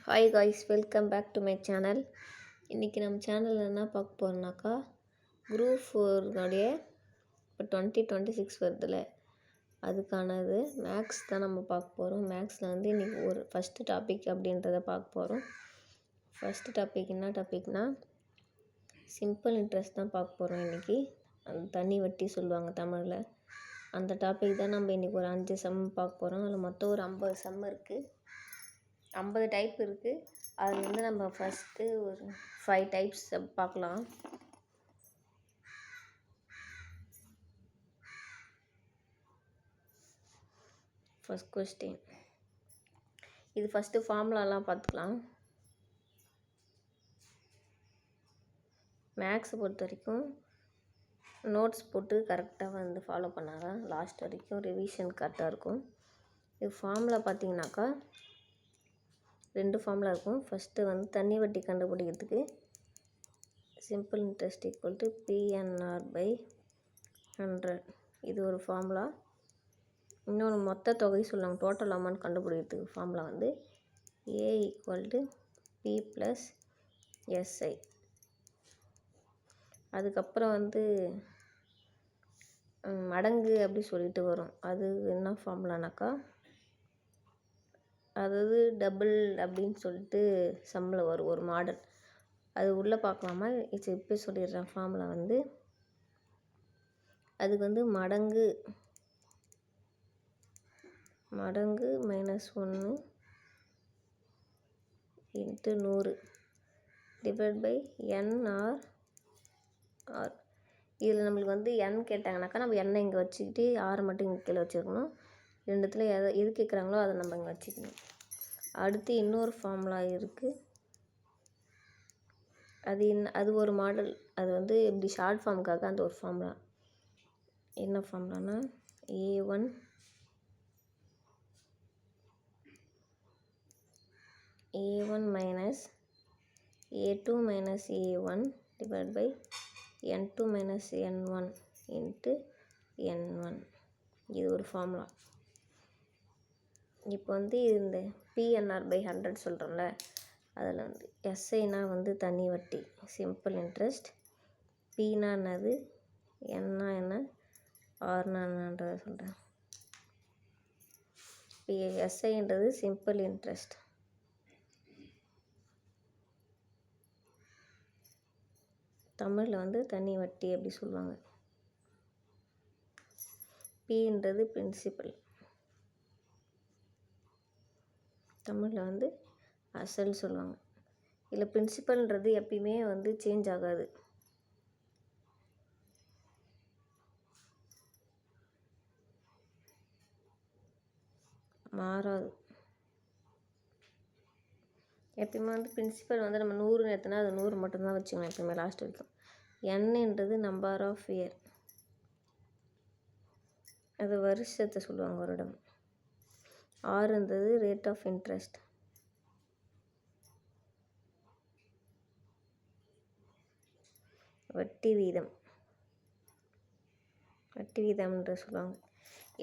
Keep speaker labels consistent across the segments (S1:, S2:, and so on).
S1: Hi guys, welcome back to my channel. இன்றைக்கி நம்ம சேனலில் என்ன பார்க்க போகிறோம்னாக்கா, குரூப் 4 இப்போ 2026 வருதுல்ல, அதுக்கானது மேக்ஸ் தான் நம்ம பார்க்க போகிறோம். மேக்ஸில் இன்றைக்கி ஒரு ஃபஸ்ட்டு டாபிக் அப்படின்றத பார்க்க போகிறோம். ஃபஸ்ட்டு டாபிக் என்ன டாபிக்னால் சிம்பிள் இன்ட்ரெஸ்ட் தான் பார்க்க போகிறோம். இன்றைக்கி அந்த தனி வட்டி சொல்லுவாங்க தமிழில். அந்த டாபிக் தான் நம்ம இன்றைக்கி ஒரு 5 சம் பார்க்க போகிறோம். அதில் மொத்தம் ஒரு 50 சம் இருக்குது, 50 டைப் இருக்குது. அதுலேருந்து நம்ம ஃபஸ்ட்டு ஒரு 5 டைப்ஸ் பார்க்கலாம். ஃபஸ்ட் கொஸ்டின், இது ஃபஸ்ட்டு ஃபார்முலாலாம் பார்த்துக்கலாம். மேக்ஸை பொறுத்த வரைக்கும் நோட்ஸ் போட்டு கரெக்டாக ஃபாலோ பண்ணாதான் லாஸ்ட் வரைக்கும் ரிவிஷன் கரெக்டாக இருக்கும். இது ஃபார்முலா பார்த்திங்கனாக்கா 2 ஃபார்முலா இருக்கும். ஃபஸ்ட்டு தண்ணி வட்டி கண்டுபிடிக்கிறதுக்கு simple interest equal to PNR/100, இது ஒரு ஃபார்முலா. இன்னொன்று மொத்த தொகை சொல்லுவாங்க, டோட்டல் அமௌண்ட் கண்டுபிடிக்கிறதுக்கு ஃபார்முலா A = P + SI. அதுக்கப்புறம் மடங்கு அப்படி சொல்லிட்டு வரும். அது என்ன ஃபார்முலானாக்கா, அதாவது டபுள் அப்படின்னு சொல்லிட்டு சம்மில் வரும் ஒரு மாடல். அது உள்ளே பார்க்கலாமா? இப்போ சொல்லிடுறேன். ஃபார்முலா அதுக்கு மடங்கு -1 × 100 / NR. இதில் நம்மளுக்கு n கேட்டாங்கனாக்கா நம்ம n இங்கே வச்சுக்கிட்டு R மட்டும் இங்கே கீழே வச்சுருக்கணும். ரெண்டுத்தில் எது கேட்குறாங்களோ அதை நம்ம இங்கே வச்சுக்கணும். அடுத்து இன்னொரு ஃபார்முலா இருக்குது. அது ஒரு மாடல். அது இப்படி ஷார்ட் ஃபார்முக்காக அந்த ஒரு ஃபார்முலா. என்ன ஃபார்முலானா A1 - A2 - A1 / N2 - N1 × N1, இது ஒரு ஃபார்முலா. இப்போ இந்த PNR/100 சொல்கிறோம்ல, அதில் SIனா தனி வட்டி சிம்பிள் இன்ட்ரெஸ்ட், Pனா என்னது, Nனா என்ன, Rனா என்னன்றதை சொல்கிறேன். SIன்றது சிம்பிள் இன்ட்ரெஸ்ட், தமிழில் தனி வட்டி அப்படி சொல்லுவாங்க. Pன்றது பிரின்சிபல், தமிழில் அசல் சொல்லுவாங்க. இதில் பிரின்சிபல்ன்றது எப்பயுமே சேஞ்ச் ஆகாது. மாறாது. எப்பயுமே பிரின்சிபல் நம்ம 100 எடுத்தோன்னா அது 100 மட்டும்தான் வச்சுக்கணும் எப்பயுமே லாஸ்ட் வரைக்கும். Nன்றது நம்பர் ஆஃப் இயர், அது வருஷத்தை சொல்லுவாங்க, வருடம். Rன்றது ரேட் ஆஃப் இன்ட்ரெஸ்ட், வட்டி வீதம்ன்ற சொல்லுவாங்க.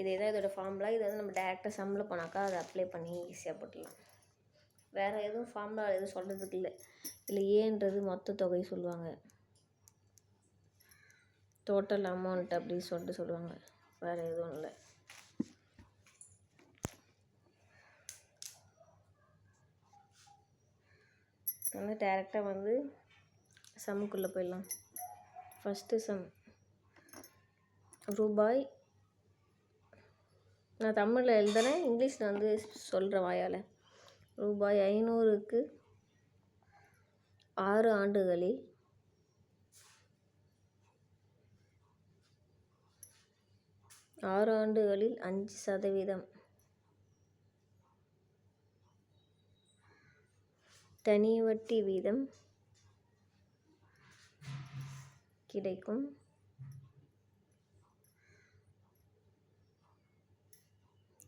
S1: இதே தான் இதோட ஃபார்முலா. இது நம்ம டேரெக்டாக சம்மில் போனாக்கா அதை அப்ளை பண்ணி ஈஸியாக போட்டுடலாம். வேறு எதுவும் ஃபார்முலா எதுவும் சொல்கிறதுக்கு இல்லை. இதில் ஏன்றது மொத்த தொகை சொல்லுவாங்க, டோட்டல் அமௌண்ட் அப்படின்னு சொல்லிட்டு சொல்லுவாங்க. வேறு எதுவும் இல்லை. டேரெக்டாக சம்முக்குள்ளே போயிடலாம். ஃபஸ்ட்டு சம் ரூபாய், நான் தமிழில் எழுதுறேன், இங்கிலீஷில் சொல்கிறேன் வாயால். ரூபாய் 500க்கு 6 ஆண்டுகளில் 5% தனி வட்டி வீதம் கிடைக்கும்.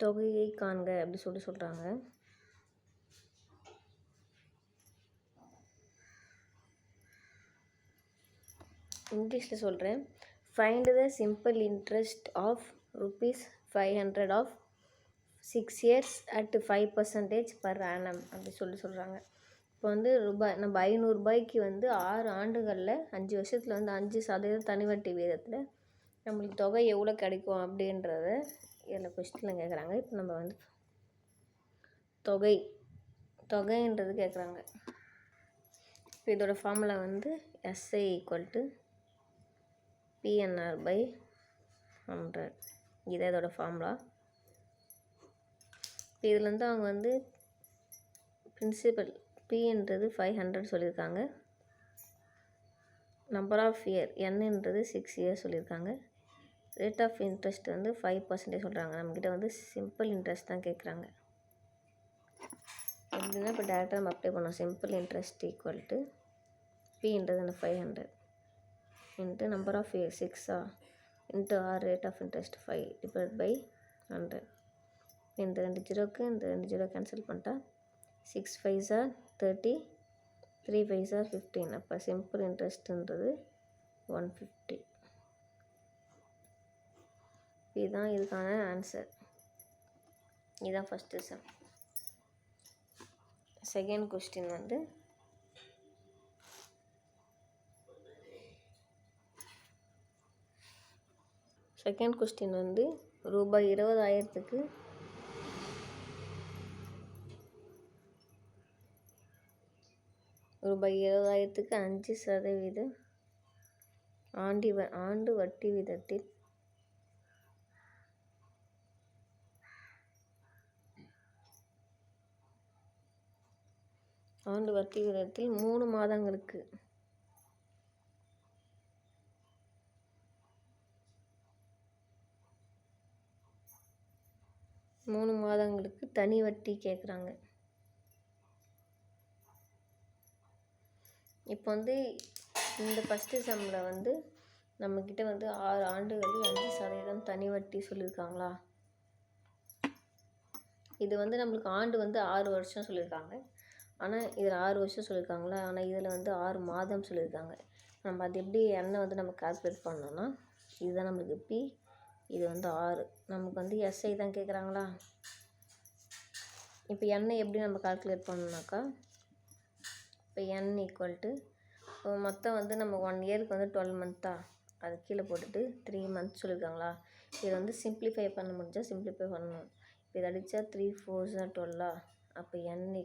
S1: தொகையை காண்க அப்படி சொல்கிறாங்க. இங்கிலீஷில் சொல்கிறேன். Find the simple interest of ₹500 of 6 years at 5% per annum அப்படி சொல்கிறாங்க. இப்போ வந்து நம்ம ரூபாய்க்கு வந்து 6 ஆண்டுகளில் 5 வருஷத்தில் வந்து 5% தனி வட்டி வீதத்தில் நம்மளுக்கு தொகை எவ்வளோ கிடைக்கும் அப்படின்றத இதில் கொஸ்டினில் கேட்குறாங்க. இப்போ நம்ம வந்து தொகைன்றது கேட்குறாங்க. இப்போ இதோட ஃபார்முலா வந்து SI = PNR/100. இதை இதோட ஃபார்முலா. இப்போ இதுலேருந்து அவங்க வந்து பிரின்சிபல் Pன்றது 500 சொல்லியிருக்காங்க. நம்பர் ஆஃப் இயர் Nன்றது 6 இயர்ஸ் சொல்லியிருக்காங்க. ரேட் ஆஃப் இன்ட்ரெஸ்ட் வந்து 5% சொல்கிறாங்க. நம்மக்கிட்ட வந்து சிம்பிள் இன்ட்ரெஸ்ட் தான் கேட்குறாங்க. எப்படின்னா இப்போ டேரெக்டாக நம்ம அப்ளை பண்ணோம். சிம்பிள் இன்ட்ரெஸ்ட் = Pன்றது அந்த 500 into number of year 6 into rate of interest 5/100. இந்த 2 ஜீரோக்கு இந்த 2 ஜீரோ கேன்சல் பண்ணிட்டா 6 5s are 30, 3 5s are 15. அப்போ சிம்பிள் இன்ட்ரெஸ்ட்ன்றது 150. இதுதான் இதுக்கான ஆன்சர். இதுதான் ஃபஸ்ட்டு சம். செகண்ட் கொஸ்டின் வந்து ரூபாய் 20,000க்கு ரூபாய் 20,000க்கு 5% ஆண்டு வட்டி வீதத்தில் ஆண்டு வட்டி வீதத்தில் 3 மாதங்களுக்கு தனி வட்டி கேட்குறாங்க. இப்போ வந்து இந்த ஃபஸ்ட்டு சம்மில் வந்து நம்மக்கிட்ட வந்து 6 ஆண்டுகளில் 5% தனி வட்டி சொல்லியிருக்காங்களா. இது வந்து நம்மளுக்கு ஆண்டு வந்து 6 வருஷம் சொல்லியிருக்காங்க. ஆனால் இதில் 6 வருஷம் சொல்லியிருக்காங்களா. ஆனால் இதில் வந்து 6 மாதம் சொல்லியிருக்காங்க. நம்ம அது எப்படி எண்ணெய் வந்து நம்ம கால்குலேட் பண்ணோன்னா இதுதான் நம்மளுக்கு P, இது வந்து 6. நமக்கு வந்து SI தான் கேட்குறாங்களா. இப்போ எண்ணெய் எப்படி நம்ம கால்குலேட் பண்ணோம்னாக்கா, இப்போ N = மொத்தம் வந்து நம்ம 1 இயருக்கு வந்து 12 மந்த்தா, அது கீழே போட்டுட்டு 3 மந்த்ஸ் சொல்லியிருக்காங்களா. இது வந்து சிம்பிளிஃபை பண்ண முடிஞ்சால் சிம்பிளிஃபை பண்ணணும். இப்போ இதை அடித்தா 3 4s are 12. அப்போ N =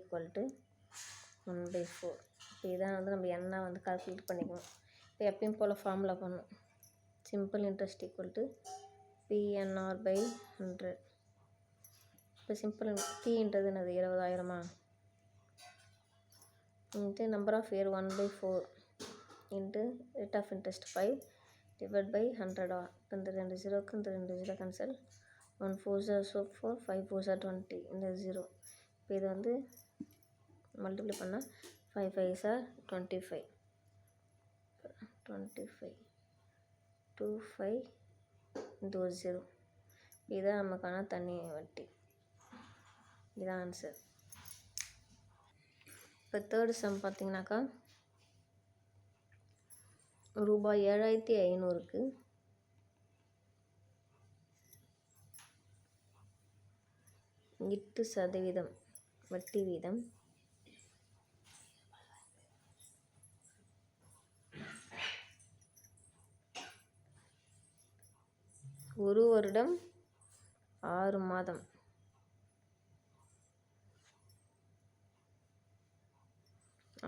S1: 1/4. இப்போ இதான் வந்து நம்ம எண்ணெய் வந்து கால்குலேட் பண்ணிக்கணும். இப்போ எப்பயும் போல் ஃபார்முலா பண்ணணும். Simple interest = PNR/100. இப்போ சிம்பிள் Pன்றது என்னது 20,000 into number of year 1/4 into rate of interest 5/100. இந்த 2 ஜீரோக்கு இந்த 2 zero cancel. 1 4s are 4, 5 4s are 20. இந்த 0. இப்போ இது வந்து மல்டிப்ளை பண்ணால் 5 5s are 25. 25 2 5 இந்த ஒரு 0. இதுதான் நமக்கான தனி வட்டி. இதுதான் ஆன்சர். இப்போ தேர்டு சம் பார்த்திங்கனாக்கா, ரூபாய் 7,500க்கு 8% வட்டி வீதம் ஒரு வருடம் 6 மாதம்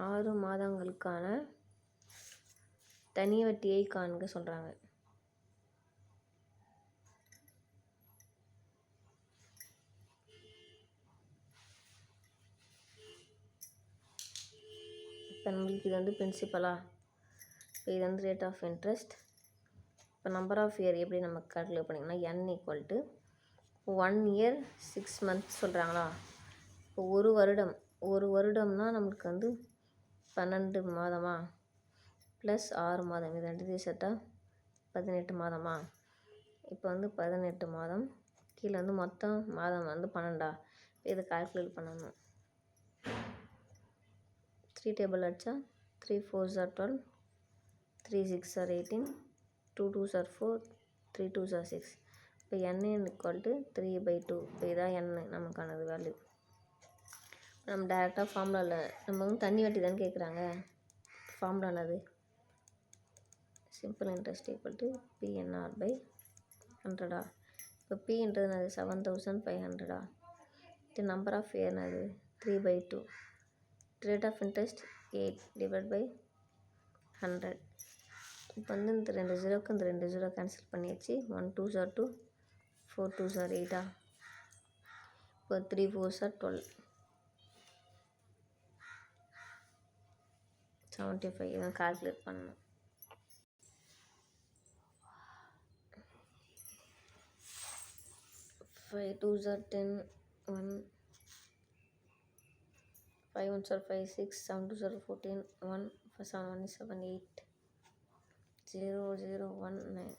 S1: 6 மாதங்களுக்கான தனி வட்டியை காண்க சொல்கிறாங்க. இப்போ நம்மளுக்கு இது வந்து பிரின்சிபலா. இப்போ இது வந்து ரேட் ஆஃப் இன்ட்ரெஸ்ட். இப்போ நம்பர் ஆஃப் இயர் எப்படி நம்ம கால்குலேட் பண்ணிங்கன்னா N = 1 இயர் 6 months சொல்கிறாங்களா. இப்போ ஒரு வருடம்னா நம்மளுக்கு வந்து 12 மாதமா ப்ளஸ் 6 மாதம், இது 2 சேர்த்தா 18 மாதமா. இப்போ வந்து 18 மாதம் கீழே வந்து மொத்தம் மாதம் வந்து 12. இதை கால்குலேட் பண்ணணும். 3 டேபிள் அடித்தா 3 4s are 12, 3 6s are 18, 2 2s are 4, 3 2s are 6. இப்போ n = 3/2. இப்போ இதான் n நமக்கானது வேல்யூ. நம்ம டேரெக்டாக ஃபார்முலாவில் நம்ம வந்து தண்ணி வட்டி தானே கேட்குறாங்க. ஃபார்முலானது சிம்பிள் இன்ட்ரெஸ்ட் = PNR/100. இப்போ Pன்றது 7500. இது number of year 3/2. Rate of interest 8/100. இப்போ வந்து இந்த 2 0க்கு இந்த 2 0 கேன்சல் பண்ணியாச்சு. 1 2s are 2, 4 2s are 8. இப்போ 3 4s are 12. 75 இதை கால்குலேட் பண்ணணும். 5 2s are 10, 1 5 1s are 5 6, 7 2s are 14, 1 7 1 is 7 8 0 0 1 9.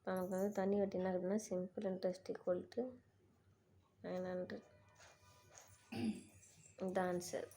S1: நமக்கு வந்து தண்ணி வட்டி என்ன இருக்குதுன்னா சிம்பிள் இன்ட்ரெஸ்ட் = 900. இந்த ஆன்சர்.